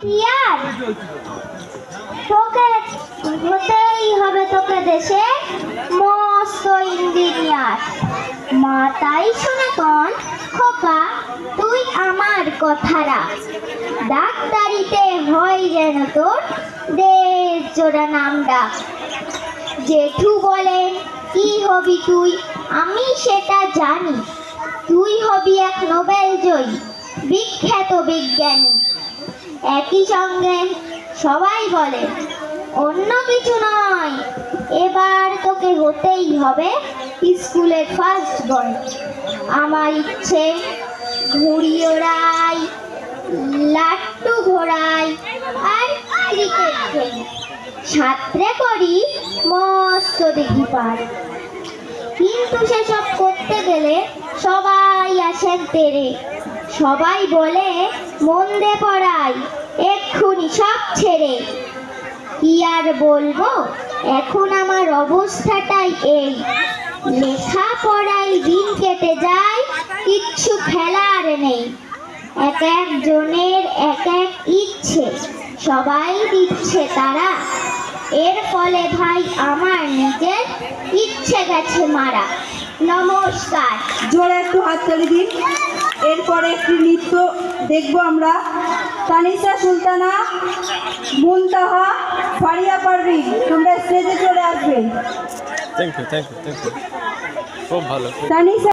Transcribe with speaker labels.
Speaker 1: ইয়ার তোকে হতেই হবে, তোকে দেশে মস্ত ইঞ্জিনিয়ার। মা তাই শুনে কন, খোকা তুই আমার কথা রাখ, ডাক্তারিতে হয় যেন তোর দেশ জোড়া নাম ডাক। জেঠু বলেন কি হবি তুই, আমি সেটা জানি, তুই হবি এক নোবেল জয়ী বিখ্যাত বিজ্ঞানী। একই সঙ্গে সবাই বলে অন্য কিছু নয়, এবার তোকে হতেই হবে স্কুলের ফার্স্ট বয়। আমার ইচ্ছে ঘুড়ি ওড়াই, লাট্টু ঘোড়াই আর ক্রিকেট খেলি, সাঁতরে করি মস্ত দিঘি পার। কিন্তু সেসব করতে গেলে সবাই আসেন তেরে, সবাই বলে মন দে পড়াই, এক্ষুনি সব ছেড়ে। কি আর বলবো, এখন আমার অবস্থাটাই এই, লেখা পড়াই দিন কেটে যায়, কিচ্ছু খেলার নেই। এক একজনের এক এক ইচ্ছে, সবাই দিচ্ছে তারা, এর ফলে ভাই আমার নিজের ইচ্ছে গেছে মারা। নমস্কার।
Speaker 2: জোরে একটু হাততালি দিন। এরপরে একটি নৃত্য দেখব আমরা। তানিশা সুলতানা, মুনতাহা, ফারিয়া পারভিন, তোমরা স্টেজে চলে আসবে।
Speaker 3: থ্যাংক ইউ খুব ভালো।
Speaker 2: তানিশা।